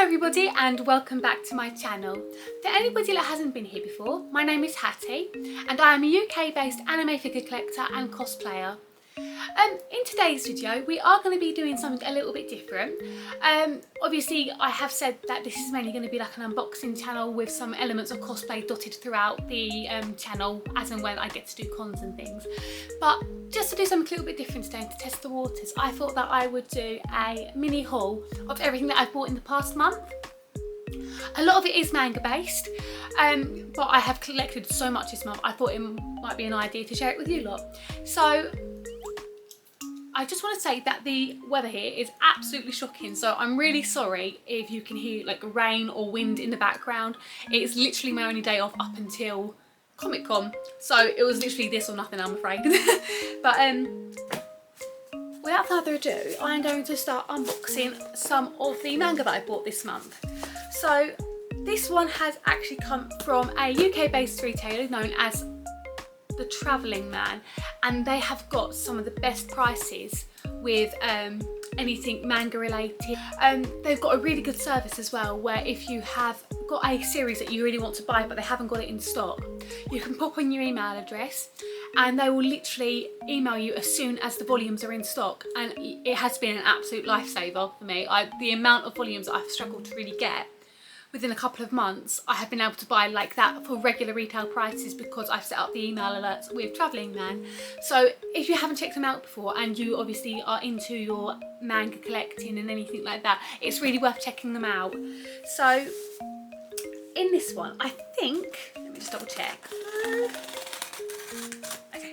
everybody and welcome back to my channel. For anybody that hasn't been here before, my name is Hattie and I am a UK based anime figure collector and cosplayer. In today's video we are going to be doing something a little bit different. Obviously I have said that this is mainly going to be like an unboxing channel with some elements of cosplay dotted throughout the channel as and when I get to do cons and things. But just to do something a little bit different today and to test the waters, I thought that I would do a mini haul of everything that I've bought in the past month. A lot of it is manga based, but I have collected so much this month I thought it might be an idea to share it with you lot. So I just want to say that the weather here is absolutely shocking, so I'm really sorry if you can hear like rain or wind in the background. It's literally my only day off up until Comic-Con, so it was literally this or nothing, I'm afraid. But without further ado, I'm going to start unboxing some of the manga that I bought this month. So this one has actually come from a UK based retailer known as The Travelling Man, and they have got some of the best prices with anything manga related. They've got a really good service as well, where if you have got a series that you really want to buy but they haven't got it in stock, you can pop in your email address and they will literally email you as soon as the volumes are in stock, and it has been an absolute lifesaver for me. The amount of volumes that I've struggled to really get within a couple of months, I have been able to buy like that for regular retail prices because I've set up the email alerts with Travelling Man. So if you haven't checked them out before and you obviously are into your manga collecting and anything like that, it's really worth checking them out. So in this one, I think, let me just double check. Okay.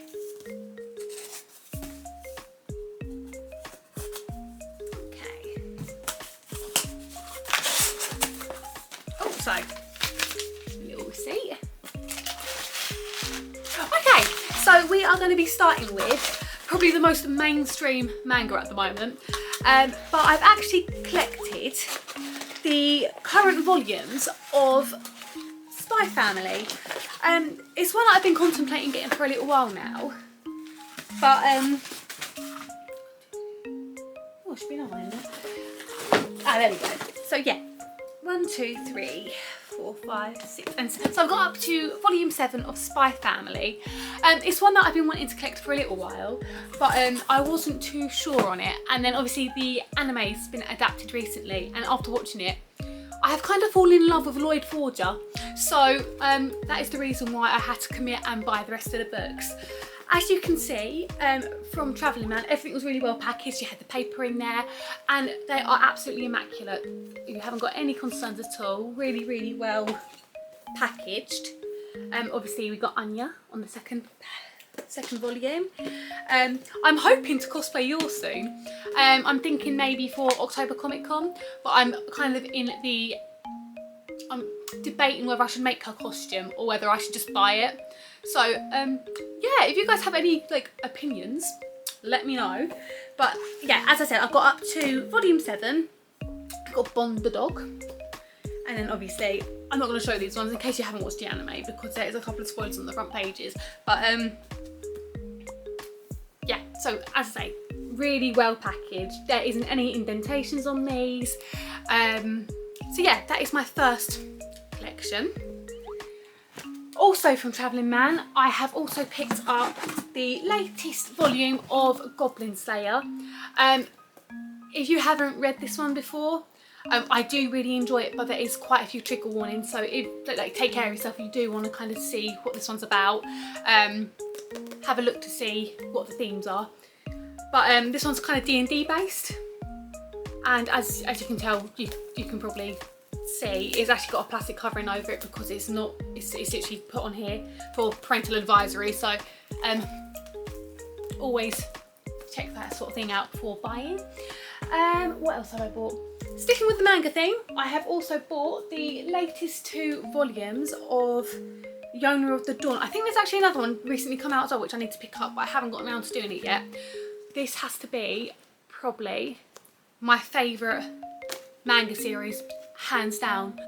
So, a little receipt. Okay, so we are going to be starting with probably the most mainstream manga at the moment. But I've actually collected the current volumes of Spy Family. It's one that I've been contemplating getting for a little while now. But, oh, it should be 9. Ah, there we go. So yeah. 1, 2, 3, 4, 5, 6 and 7. So I've got up to volume 7 of Spy Family. It's one that I've been wanting to collect for a little while, but I wasn't too sure on it. And then obviously the anime's been adapted recently, and after watching it, I have kind of fallen in love with Lloyd Forger. So that is the reason why I had to commit and buy the rest of the books. As you can see from Travelling Man, everything was really well packaged. You had the paper in there and they are absolutely immaculate. You haven't got any concerns at all. Really, really well packaged. Obviously we got Anya on the second volume. I'm hoping to cosplay yours soon. I'm thinking maybe for October Comic-Con, but I'm kind of I'm debating whether I should make her costume or whether I should just buy it. So yeah, if you guys have any like opinions, let me know. But yeah, as I said, I've got up to volume 7. I've got Bond the dog, and then obviously I'm not going to show these ones in case you haven't watched the anime because there is a couple of spoilers on the front pages. But yeah, so as I say, really well packaged. There isn't any indentations on these. So yeah, that is my first collection. Also from Travelling Man, I have also picked up the latest volume of Goblin Slayer. If you haven't read this one before, I do really enjoy it, but there is quite a few trigger warnings, so take care of yourself if you do want to kind of see what this one's about. Have a look to see what the themes are. But this one's kind of D&D based, and as you can tell, you can probably see it's actually got a plastic covering over it because it's literally put on here for parental advisory, so always check that sort of thing out before buying. What else have I bought? Sticking with the manga thing, I have also bought the latest 2 volumes of Yojo of the Dawn. I think there's actually another one recently come out as well which I need to pick up, but I haven't gotten around to doing it yet. This has to be probably my favourite manga series, hands down.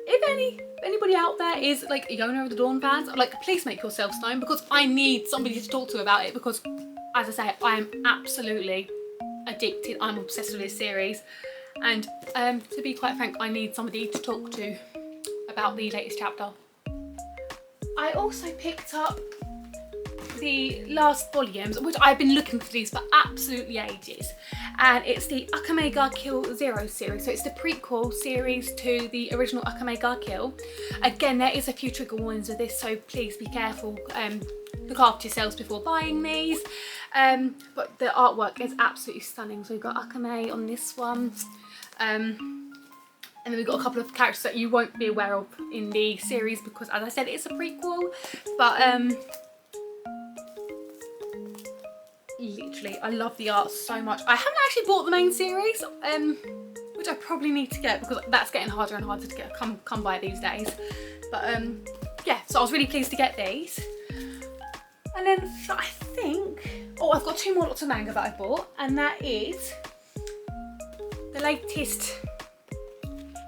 If anybody out there is like Yojo of the Dawn fans, like, please make yourselves known because I need somebody to talk to about it, because as I say, I am absolutely addicted. I'm obsessed with this series And to be quite frank, I need somebody to talk to about the latest chapter. I also picked up the last volumes, which I've been looking for these for absolutely ages, and it's the Akame ga Kill Zero series. So it's the prequel series to the original Akame ga Kill. Again, there is a few trigger warnings with this, so please be careful. Look after yourselves before buying these. But the artwork is absolutely stunning. So we've got Akame on this one. And then we've got a couple of characters that you won't be aware of in the series because, as I said, it's a prequel. But literally, I love the art so much. I haven't actually bought the main series, which I probably need to get because that's getting harder and harder to get come by these days. But yeah, so I was really pleased to get these. And then I think, oh, I've got 2 more lots of manga that I bought, and that is the latest,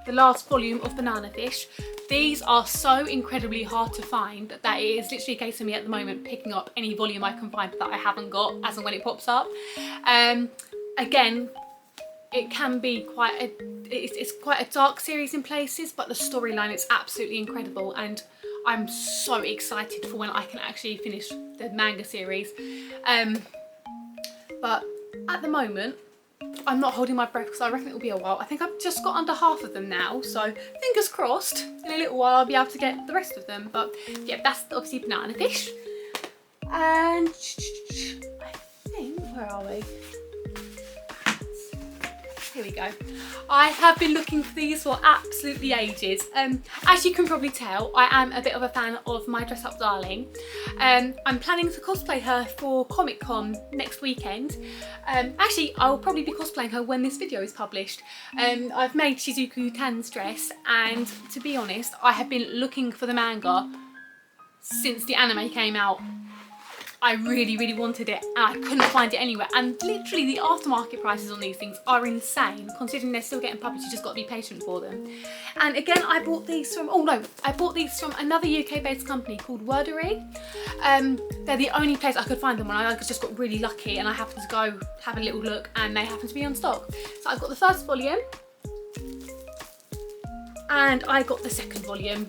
the last volume of Banana Fish. These are so incredibly hard to find that it is literally a case of me at the moment picking up any volume I can find that I haven't got as and when it pops up. Again, it can be it's quite a dark series in places, but the storyline is absolutely incredible, and I'm so excited for when I can actually finish the manga series. But at the moment, I'm not holding my breath because I reckon it will be a while. I think I've just got under half of them now, so fingers crossed in a little while I'll be able to get the rest of them. But yeah, that's obviously Banana Fish. And I think, where are we? Here we go. I have been looking for these for absolutely ages. As you can probably tell, I am a bit of a fan of My Dress Up Darling. I'm planning to cosplay her for Comic Con next weekend. Actually, I'll probably be cosplaying her when this video is published. I've made Shizuku Kan's dress, and to be honest, I have been looking for the manga since the anime came out. I really wanted it and I couldn't find it anywhere, and literally the aftermarket prices on these things are insane considering they're still getting published. You just got to be patient for them. And again, I bought these from, I bought these from another UK based company called Wordery. They're the only place I could find them on. I just got really lucky and I happened to go have a little look and they happen to be on stock. So I've got the first volume and I got the second volume,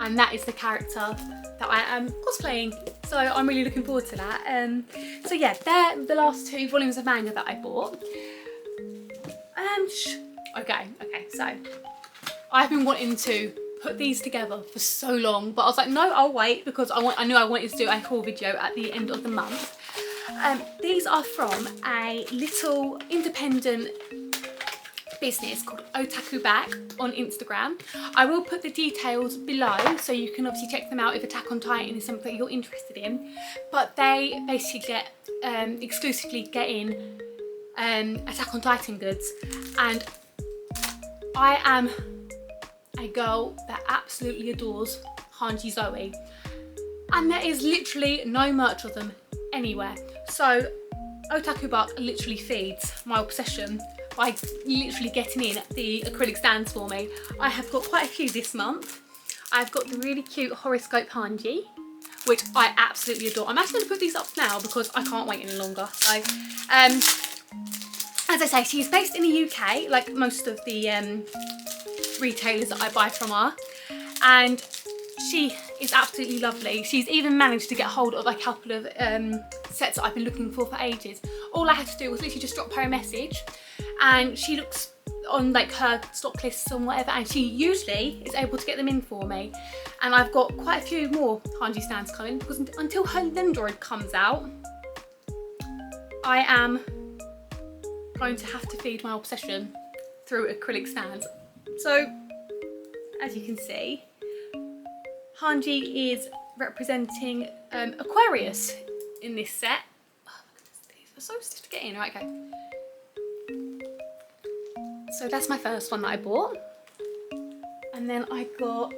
and that is the character that I am cosplaying. So I'm really looking forward to that. So yeah, they're the last 2 volumes of manga that I bought. Okay, so I've been wanting to put these together for so long, but I was like, no, I'll wait because I knew I wanted to do a haul video at the end of the month. These are from a little independent business called Otaku Back on Instagram. I will put the details below so you can obviously check them out if Attack on Titan is something that you're interested in. But they basically exclusively get in Attack on Titan goods, and I am a girl that absolutely adores Hanji Zoe, and there is literally no merch of them anywhere. So Otaku Back literally feeds my obsession by literally getting in the acrylic stands for me. I have got quite a few this month. I've got the really cute horoscope Hanji, which I absolutely adore. I'm actually going to put these up now because I can't wait any longer. So, as I say, she's based in the UK, like most of the retailers that I buy from her, and she is absolutely lovely. She's even managed to get hold of a couple of sets that I've been looking for ages. All I had to do was literally just drop her a message, and she looks on like her stock lists and whatever, and she usually is able to get them in for me. And I've got quite a few more Hanji stands coming because until her Lendroid comes out, I am going to have to feed my obsession through acrylic stands. So as you can see, Hanji is representing Aquarius in this set. Oh my goodness, these are so stiff to get in. Right, okay. So that's my first one that I bought. And then I got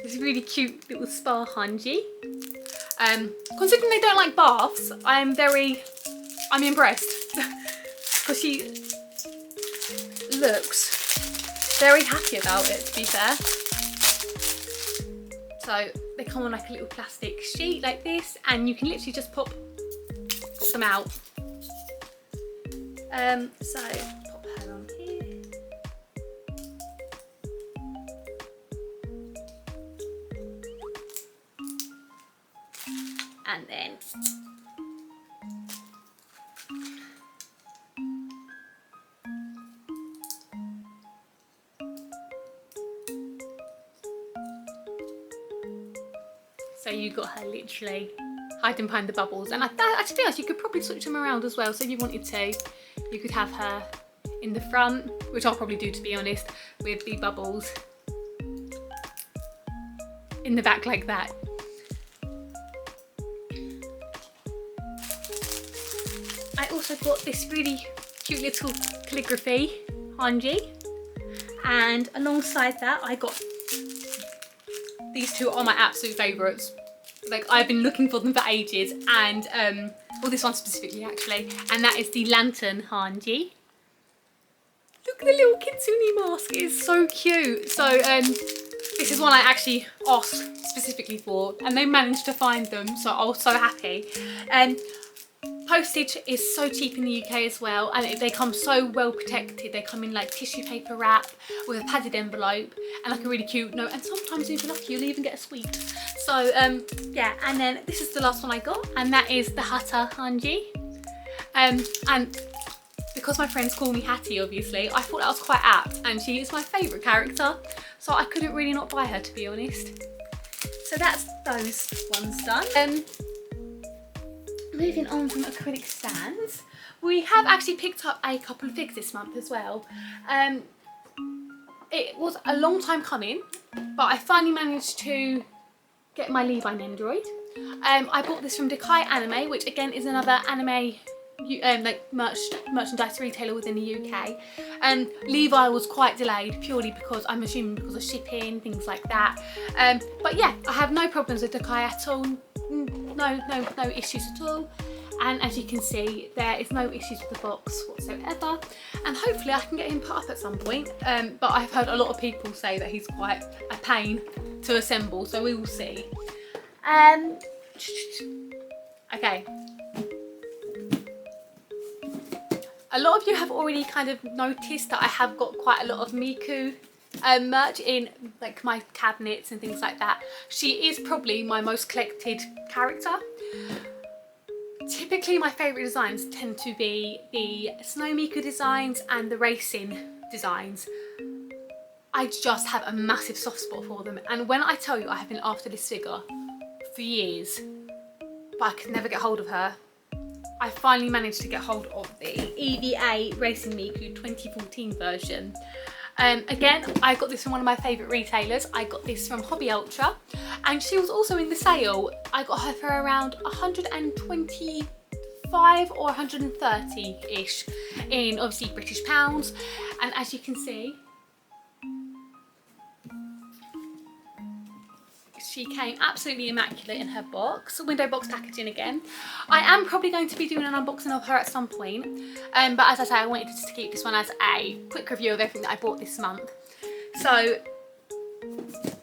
this really cute little spa Hanji. Considering they don't like baths, I'm impressed because she looks very happy about it, to be fair. So they come on like a little plastic sheet like this, and you can literally just pop them out. So pop her on here. And then so you got her literally hiding behind the bubbles, and to be honest, you could probably switch them around as well. So if you wanted to, you could have her in the front, which I'll probably do, to be honest, with the bubbles in the back like that. I also got this really cute little calligraphy Hanji, and alongside that I got these two are my absolute favourites. Like, I've been looking for them for ages, and well, this one specifically actually, and that is the Lantern Hanji. Look at the little kitsune mask, it is so cute. So this is one I actually asked specifically for, and they managed to find them, so I was so happy. Postage is so cheap in the UK as well, and they come so well protected. They come in like tissue paper wrap with a padded envelope and like a really cute note, and sometimes if you're lucky you'll even get a sweet. So yeah, and then this is the last one I got, and that is the Hatta Hanji. And because my friends call me Hattie, obviously, I thought that was quite apt, and she is my favourite character, so I couldn't really not buy her, to be honest. So that's those ones done. Moving on from acrylic stands, we have actually picked up a couple of figs this month as well. It was a long time coming, but I finally managed to get my Levi Nendoroid. I bought this from Decai Anime, which again is another anime like merchandise retailer within the UK. Levi was quite delayed purely because, I'm assuming, because of shipping, things like that. But yeah, I have no problems with Decai at all. No issues at all, and as you can see, there is no issues with the box whatsoever, and hopefully I can get him put up at some point, but I've heard a lot of people say that he's quite a pain to assemble, so we will see. Okay, a lot of you have already kind of noticed that I have got quite a lot of Miku merch in like my cabinets and things like that. She is probably my most collected character. Typically my favourite designs tend to be the Snow Miku designs and the racing designs. I just have a massive soft spot for them, and when I tell you I have been after this figure for years but I could never get hold of her, I finally managed to get hold of the EVA Racing Miku 2014 version. Again, I got this from one of my favourite retailers. I got this from Hobby Ultra, and she was also in the sale. I got her for around 125 or 130-ish in obviously British pounds, and as you can see, she came absolutely immaculate in her box, window box packaging again. I am probably going to be doing an unboxing of her at some point, but as I say, I wanted just to keep this one as a quick review of everything that I bought this month. So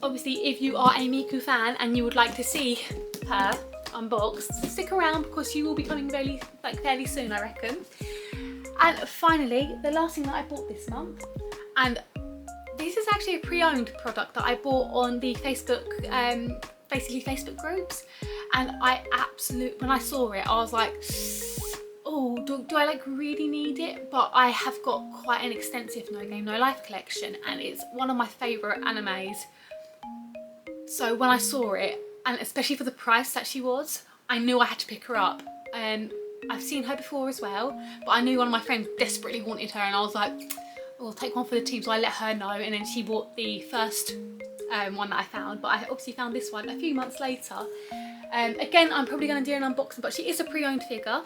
obviously if you are a Miku fan and you would like to see her unboxed, stick around because she will be coming fairly soon, I reckon. And finally, the last thing that I bought this month, and this is actually a pre-owned product that I bought on the Facebook, basically Facebook groups, and when I saw it, I was like, oh, do I like really need it? But I have got quite an extensive No Game No Life collection, and it's one of my favourite animes. So when I saw it, and especially for the price that she was, I knew I had to pick her up. I've seen her before as well, but I knew one of my friends desperately wanted her, and I was like, I'll take one for the team, so I let her know, and then she bought the first one that I found, but I obviously found this one a few months later. Again, I'm probably going to do an unboxing, but she is a pre-owned figure,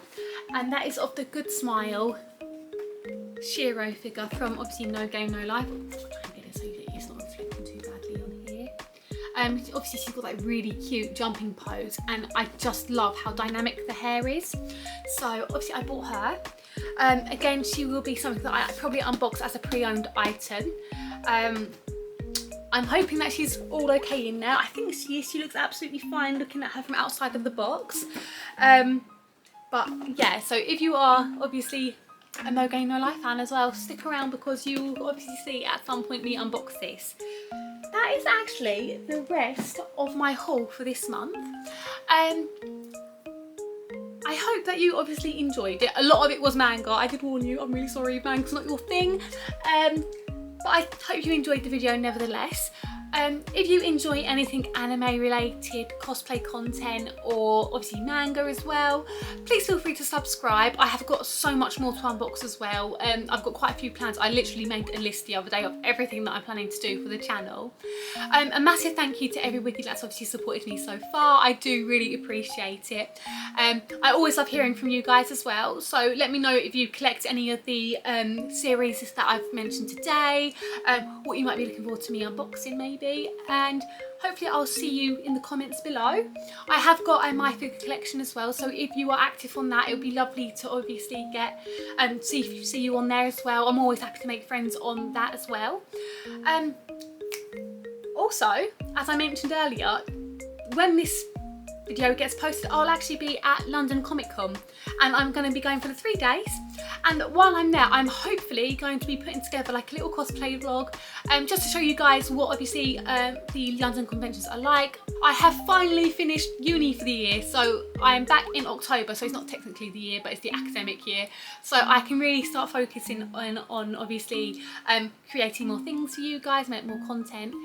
and that is of the Good Smile Shiro figure from obviously No Game No Life. I'll try and get it so it's not reflecting too badly on here. Obviously she's got like really cute jumping pose, and I just love how dynamic the hair is. So obviously I bought her. Again, she will be something that I probably unbox as a pre-owned item. I'm hoping that she's all okay in there. I think she is. She looks absolutely fine looking at her from outside of the box. But yeah, so if you are obviously a No Game No Life fan as well, stick around because you will obviously see at some point me unbox this. That is actually the rest of my haul for this month. I hope that you obviously enjoyed it. A lot of it was manga. I did warn you, I'm really sorry, manga's not your thing. But I hope you enjoyed the video nevertheless. If you enjoy anything anime related, cosplay content, or obviously manga as well, please feel free to subscribe. I have got so much more to unbox as well. I've got quite a few plans. I literally made a list the other day of everything that I'm planning to do for the channel. A massive thank you to everybody that's obviously supported me so far. I do really appreciate it. I always love hearing from you guys as well, so let me know if you collect any of the series that I've mentioned today, what you might be looking forward to me unboxing maybe, and hopefully I'll see you in the comments below. I have got a My Figure collection as well, so if you are active on that, it would be lovely to obviously get see you on there as well. I'm always happy to make friends on that as well. Also, as I mentioned earlier, when this video gets posted, I'll actually be at London Comic Con, and I'm going to be going for the 3 days. And while I'm there, I'm hopefully going to be putting together like a little cosplay vlog, just to show you guys what obviously the London conventions are like. I have finally finished uni for the year, so I'm back in October, so it's not technically the year, but it's the academic year. So I can really start focusing on obviously creating more things for you guys, make more content.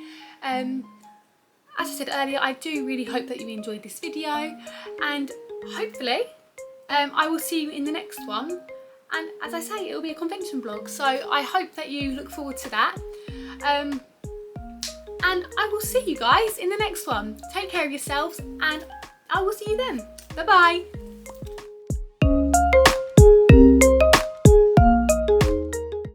As I said earlier, I do really hope that you enjoyed this video, and hopefully I will see you in the next one. And as I say, it will be a convention vlog, so I hope that you look forward to that. And I will see you guys in the next one. Take care of yourselves, and I will see you then. Bye bye.